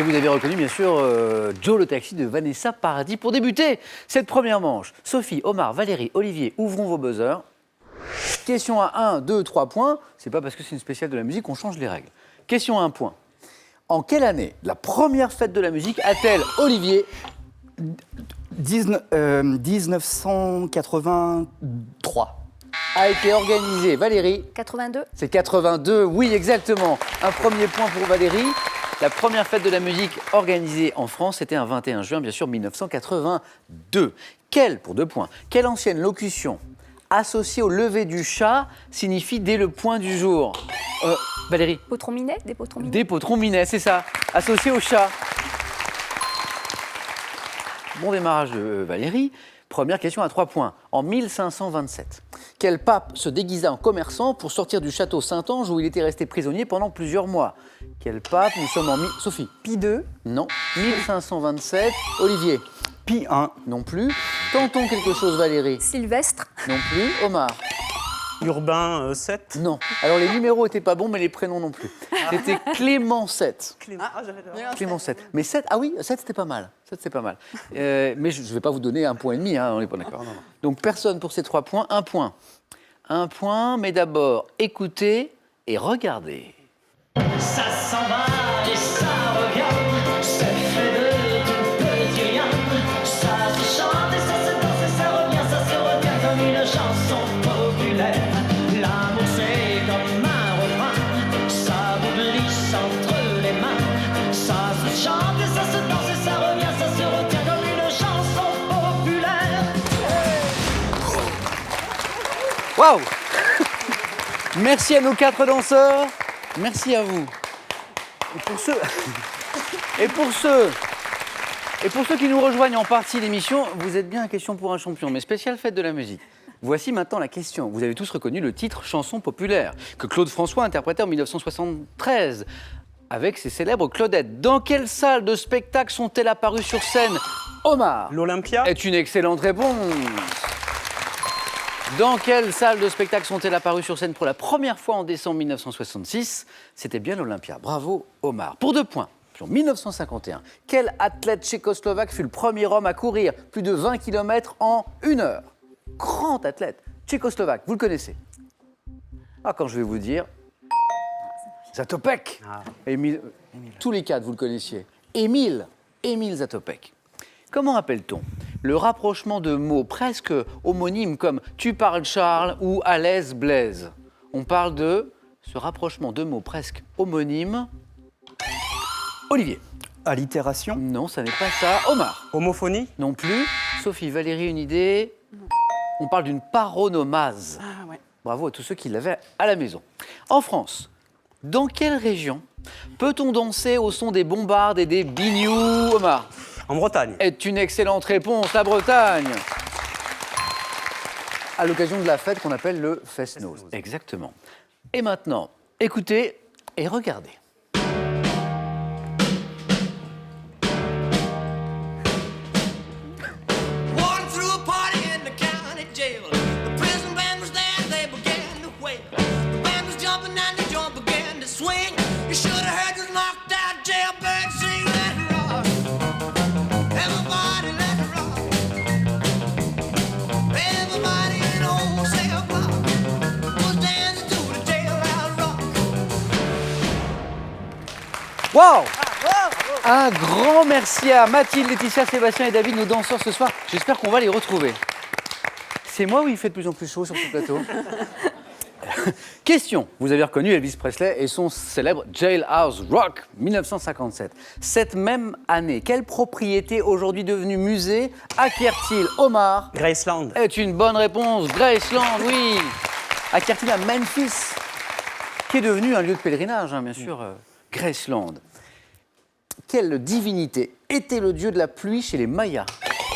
Et vous avez reconnu, bien sûr, Joe le taxi de Vanessa Paradis. Pour débuter cette première manche, Sophie, Omar, Valérie, Olivier, ouvrons vos buzzers. Question à 1, 2, 3 points. C'est pas parce que c'est une spéciale de la musique qu'on change les règles. Question à 1 point. En quelle année la première fête de la musique a-t-elle, Olivier, 1983. a été organisée? Valérie? 82. C'est 82, oui, exactement. Un premier point pour Valérie. La première fête de la musique organisée en France, c'était un 21 juin, bien sûr, 1982. Pour 2 points, quelle ancienne locution associée au lever du chat signifie dès le point du jour? Valérie? Potron minet, des potrons minets. Des potrons minets, c'est ça, associé au chat. Bon démarrage de Valérie. Première question à 3 points. En 1527, quel pape se déguisa en commerçant pour sortir du château Saint-Ange où il était resté prisonnier pendant plusieurs mois? Quel pape? Nous sommes en... Sophie? Pie 2. Non. 1527. Olivier? Pie 1. Non plus. Tentons quelque chose, Valérie? Sylvestre. Non plus. Omar? Urbain 7. Non. Alors les numéros étaient pas bons, mais les prénoms non plus. C'était Clément 7. Clément 7. Mais 7, ah oui, 7 c'était pas mal. 7 c'était pas mal. Mais je ne vais pas vous donner 1,5 point, hein, on n'est pas d'accord. Donc personne pour ces 3 points. 1 point. 1 point, mais d'abord, écoutez et regardez. Ça s'en va et ça revient, c'est fait de tout petit rien. Ça se chante et ça se danse et ça se revient comme une chanson populaire. L'amour c'est comme un refrain, ça vous glisse entre les mains. Ça se chante et ça se danse et ça se retient comme une chanson populaire. Waouh! Merci à nos 4 danseurs. Merci à vous. Et pour ceux qui nous rejoignent en partie l'émission, vous êtes bien à Question pour un champion, mais spéciale fête de la musique. Voici maintenant la question. Vous avez tous reconnu le titre Chanson populaire que Claude François interprétait en 1973 avec ses célèbres Claudettes. Dans quelle salle de spectacle sont-elles apparues sur scène? Omar? L'Olympia. Est une excellente réponse. Dans quelle salle de spectacle sont-elles apparues sur scène pour la première fois en décembre 1966? C'était bien l'Olympia. Bravo, Omar. Pour 2 points, en 1951, quel athlète tchécoslovaque fut le premier homme à courir plus de 20 km en 1 heure? Grand athlète tchécoslovaque, vous le connaissez. Ah, quand je vais vous dire, Zatopek. Émile, tous les 4, vous le connaissiez. Émile Zatopek. Comment appelle-t-on le rapprochement de mots presque homonymes comme « tu parles Charles » ou « à l'aise Blaise ». On parle de ce rapprochement de mots presque homonymes. Olivier? Allitération. Non, ça n'est pas ça. Omar? Homophonie. Non plus. Sophie, Valérie, une idée? On parle d'une paronomase. Ah ouais. Bravo à tous ceux qui l'avaient à la maison. En France, dans quelle région peut-on danser au son des bombardes et des binious? Omar? En Bretagne. Est une excellente réponse, la Bretagne. À l'occasion de la fête qu'on appelle le Fest-Noz. Exactement. Et maintenant, écoutez et regardez. Walking through a party in the county jail. The prison band was there, they began to wail. The band was jumping and the joint began to swing. You should have heard the knocked out jailbird sing that rock. Everybody let it rock. Everybody in old cell block was dancing to the jailhouse rock. Waouh! Un grand merci à Mathilde, Laetitia, Sébastien et David, nos danseurs ce soir. J'espère qu'on va les retrouver. C'est moi ou il fait de plus en plus chaud sur ce plateau? Question. Vous avez reconnu Elvis Presley et son célèbre Jailhouse Rock, 1957. Cette même année, quelle propriété aujourd'hui devenue musée acquiert-il? Omar? Graceland. Est une bonne réponse. Graceland, oui. Acquiert-il à Memphis, qui est devenu un lieu de pèlerinage, hein, bien sûr, Graceland. Quelle divinité était le dieu de la pluie chez les Mayas?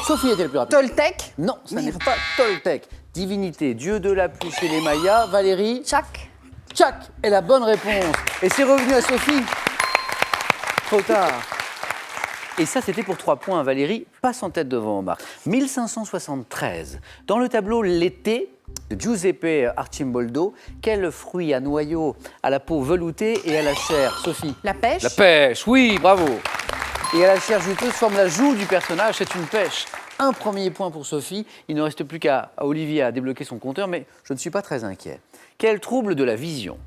Sophie était le plus rapide. Toltec. Non, ce n'est pas Toltec. Divinité, dieu de la pluie chez les Mayas. Valérie? Tchak. Tchak est la bonne réponse. Et c'est revenu à Sophie. Trop tard. Et ça, c'était pour 3 points. Valérie passe en tête devant Omar. 1573. Dans le tableau L'été, de Giuseppe Arcimboldo. Quel fruit à noyau, à la peau veloutée et à la chair, Sophie? La pêche. La pêche, oui, bravo. Et à la chair juteuse forme la joue du personnage, c'est une pêche. Un premier point pour Sophie. Il ne reste plus qu'à Olivier à débloquer son compteur, mais je ne suis pas très inquiet. Quel trouble de la vision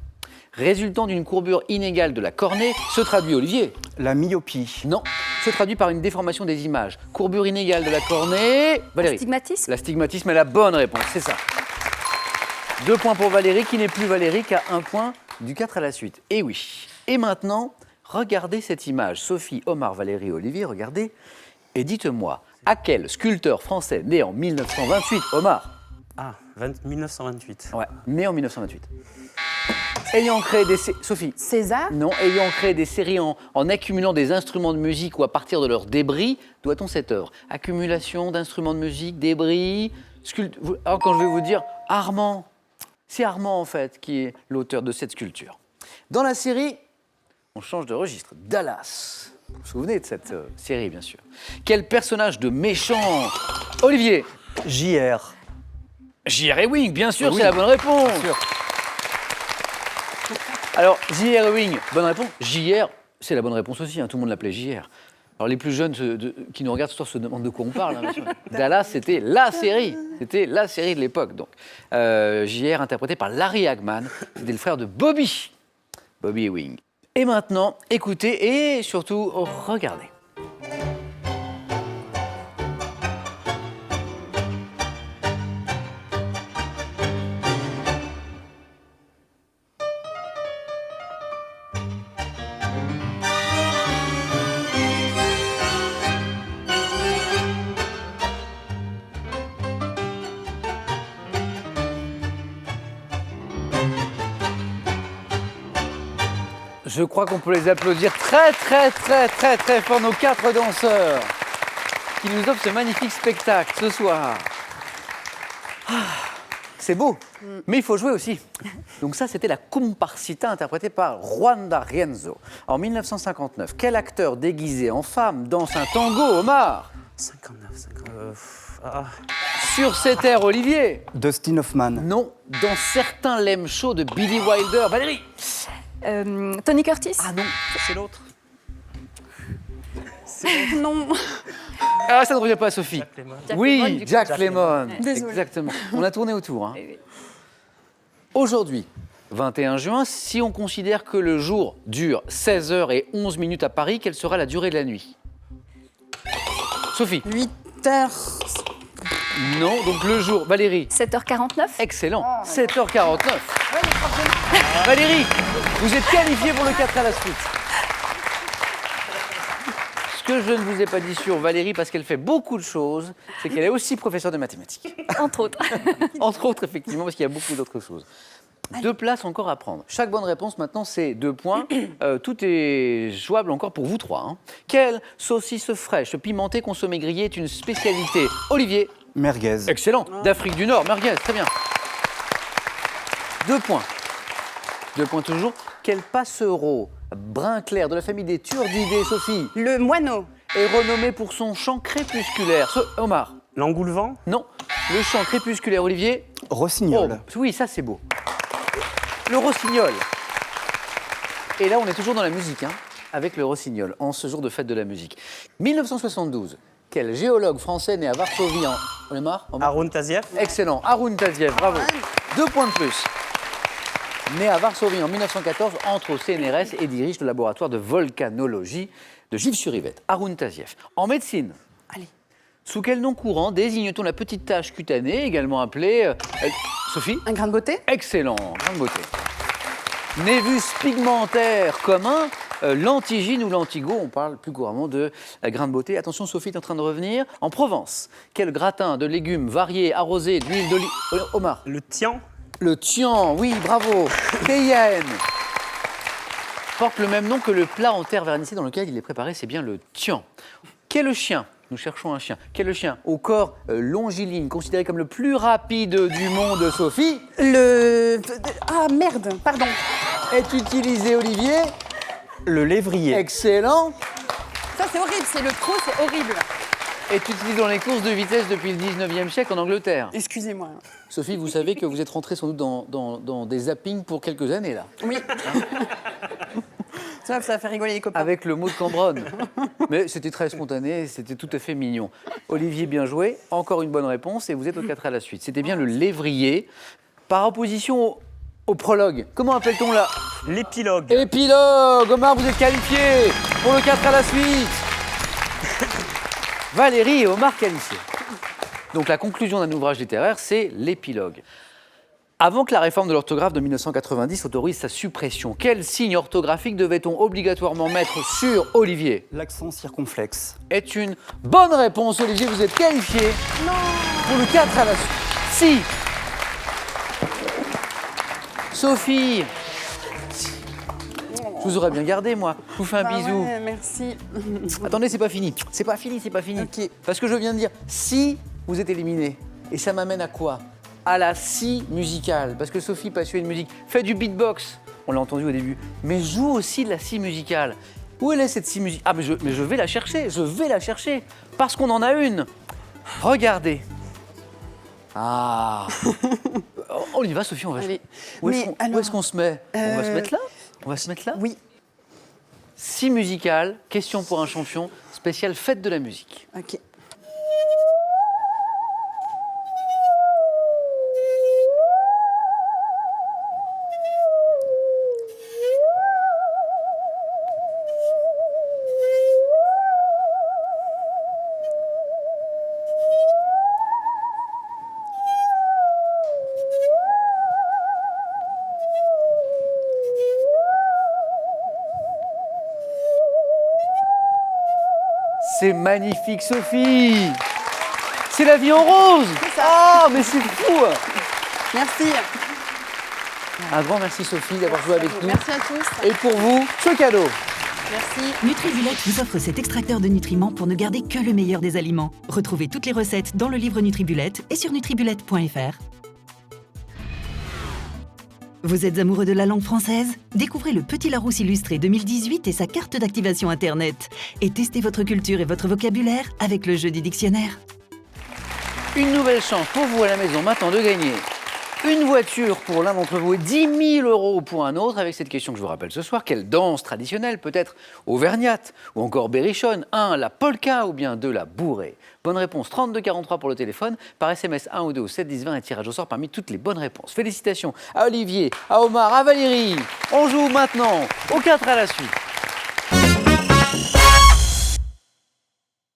résultant d'une courbure inégale de la cornée se traduit, Olivier? La myopie. Non, se traduit par une déformation des images. Courbure inégale de la cornée. Valérie. Stigmatisme. L'astigmatisme est la bonne réponse, c'est ça. 2 points pour Valérie, qui n'est plus Valérie qu'à 1 point du 4 à la suite. Et oui. Et maintenant, regardez cette image. Sophie, Omar, Valérie, Olivier, regardez. Et dites-moi, à quel sculpteur français né en 1928, Omar? Ah, 1928. Ouais, né en 1928. Ayant créé des... Sophie? César. Non, ayant créé des séries en accumulant des instruments de musique ou à partir de leurs débris, doit-on cette œuvre? Accumulation d'instruments de musique, débris, Alors quand je vais vous dire Armand, c'est Armand en fait qui est l'auteur de cette sculpture. Dans la série, on change de registre. Dallas. Vous vous souvenez de cette série, bien sûr. Quel personnage de méchant? Olivier? JR. J.R. Ewing, bien sûr, Oui. c'est la bonne réponse. Alors, J.R. Ewing, bonne réponse. J.R., c'est la bonne réponse aussi, hein, tout le monde l'appelait J.R. Alors, les plus jeunes qui nous regardent ce soir se demandent de quoi on parle. Hein, bien sûr. Dallas, c'était la série. C'était la série de l'époque. Donc, J.R., interprété par Larry Hagman, c'était le frère de Bobby Ewing. Et maintenant, écoutez et surtout, regardez. Je crois qu'on peut les applaudir très fort, nos 4 danseurs qui nous offrent ce magnifique spectacle ce soir. Ah, c'est beau, mais il faut jouer aussi. Donc ça, c'était la Comparsita interprétée par Juan D'Arienzo. En 1959, quel acteur déguisé en femme danse un tango, Omar? 59. Sur cet air, Olivier? Dustin Hoffman. Non, dans certains lem shows de Billy Wilder. Valérie? Tony Curtis. Ah non, C'est l'autre. Non. ah, ça ne revient pas à Sophie. Jack Lemmon. Jack Oui, Lemmon, du coup. Jack Jack Lemmon. Désolée. Exactement. On a tourné autour. Hein. Oui, oui. Aujourd'hui, 21 juin, si on considère que le jour dure 16 heures et 11 minutes à Paris, quelle sera la durée de la nuit? Sophie? 8 heures. Non, donc le jour. Valérie? 7h49. Excellent. 7h49. Valérie, vous êtes qualifiée pour le 4 à la suite. Ce que je ne vous ai pas dit sur Valérie, parce qu'elle fait beaucoup de choses, c'est qu'elle est aussi professeure de mathématiques. Entre autres. Entre autres, effectivement, parce qu'il y a beaucoup d'autres choses. 2 places encore à prendre. Chaque bonne réponse, maintenant, c'est 2 points. Tout est jouable encore pour vous 3. Hein. Quelle saucisse fraîche, pimentée, consommée grillée est une spécialité? Olivier? Merguez. Excellent. D'Afrique du Nord, merguez, très bien. 2 points. 2 points toujours. Quel passereau brun clair de la famille des Turdidés, Sophie, Le moineau. est renommé pour son chant crépusculaire? Omar? L'engoulevent. Non. Le chant crépusculaire, Olivier? Rossignol. Oh, oui, ça c'est beau. Le rossignol. Et là, on est toujours dans la musique, hein, avec le rossignol, en ce jour de fête de la musique. 1972, quel géologue français né à Varsovie en... Omar? Haroun Tazieff. Excellent. Haroun Tazieff, bravo. 2 points de plus. Né à Varsovie en 1914, entre au CNRS et dirige le laboratoire de volcanologie de Givres-sur-Yvette. Haroun Tazieff. En médecine, Allez. sous quel nom courant désigne-t-on la petite tache cutanée, également appelée... Sophie? Un grain de beauté. Excellent, grande beauté. Névus pigmentaire commun, l'antigine ou l'antigo, on parle plus couramment de grain de beauté. Attention, Sophie est en train de revenir. En Provence, quel gratin de légumes variés, arrosé d'huile d'olive... Omar? Le tian. Le tian, oui, bravo. Cayenne porte le même nom que le plat en terre vernissée dans lequel il est préparé, c'est bien le tian. Quel chien? Nous cherchons un chien. Quel chien au corps longiligne, considéré comme le plus rapide du monde, Sophie, Le... Ah merde, pardon. est utilisé, Olivier? Le lévrier. Excellent. Ça c'est horrible, c'est le pro, c'est horrible. est utilisé dans les courses de vitesse depuis le 19e siècle en Angleterre. Excusez-moi. Sophie, vous savez que vous êtes rentrée sans doute dans des zappings pour quelques années, là. Oui. Ça fait rigoler les copains. Avec le mot de Cambronne. Mais c'était très spontané, c'était tout à fait mignon. Olivier, bien joué. Encore une bonne réponse et vous êtes au 4 à la suite. C'était bien le lévrier. Par opposition au prologue. Comment appelle-t-on là? L'épilogue. Épilogue. Omar, vous êtes qualifié pour le 4 à la suite. Valérie et Omar qualifiés. Donc la conclusion d'un ouvrage littéraire, c'est l'épilogue. Avant que la réforme de l'orthographe de 1990 autorise sa suppression, quel signe orthographique devait-on obligatoirement mettre sur Olivier? L'accent circonflexe. Est une bonne réponse. Olivier, vous êtes qualifié pour le 4 à la suite. Si. Sophie. Je vous aurais bien gardé, moi. Je vous fais un bisou. Ouais, merci. Attendez, c'est pas fini. C'est pas fini, c'est pas fini. Ok. Parce que je viens de dire, si vous êtes éliminé, et ça m'amène à quoi? À la scie musicale. Parce que Sophie, passionnée de musique, fait du beatbox. On l'a entendu au début. Mais joue aussi de la scie musicale. Où elle est cette scie musicale? Ah, mais je vais la chercher. Je vais la chercher. Parce qu'on en a une. Regardez. Ah. On y va, Sophie, on va. Allez. Où est-ce Mais qu'on alors, se met? On va se mettre là? On va se mettre là? Oui. Scie musicale, question pour un champion, spécial fête de la musique. Ok. C'est magnifique, Sophie. C'est la vie en rose. Oh, mais c'est fou. Merci. Un grand merci, Sophie, d'avoir joué avec nous. Merci à tous. Et pour vous, ce cadeau. Merci. Nutribullet vous offre cet extracteur de nutriments pour ne garder que le meilleur des aliments. Retrouvez toutes les recettes dans le livre Nutribullet et sur nutribullet.fr. Vous êtes amoureux de la langue française? Découvrez le Petit Larousse illustré 2018 et sa carte d'activation Internet. Et testez votre culture et votre vocabulaire avec le jeu du dictionnaire. Une nouvelle chance pour vous à la maison maintenant de gagner une voiture pour l'un d'entre vous et 10 000 € pour un autre avec cette question que je vous rappelle ce soir. Quelle danse traditionnelle peut être auvergnate ou encore berrichonne? 1, la polka ou bien 2, la bourrée? Bonne réponse 3243 pour le téléphone, par SMS 1 ou 2 au 7 10 20 et tirage au sort parmi toutes les bonnes réponses. Félicitations à Olivier, à Omar, à Valérie. On joue maintenant au 4 à la suite.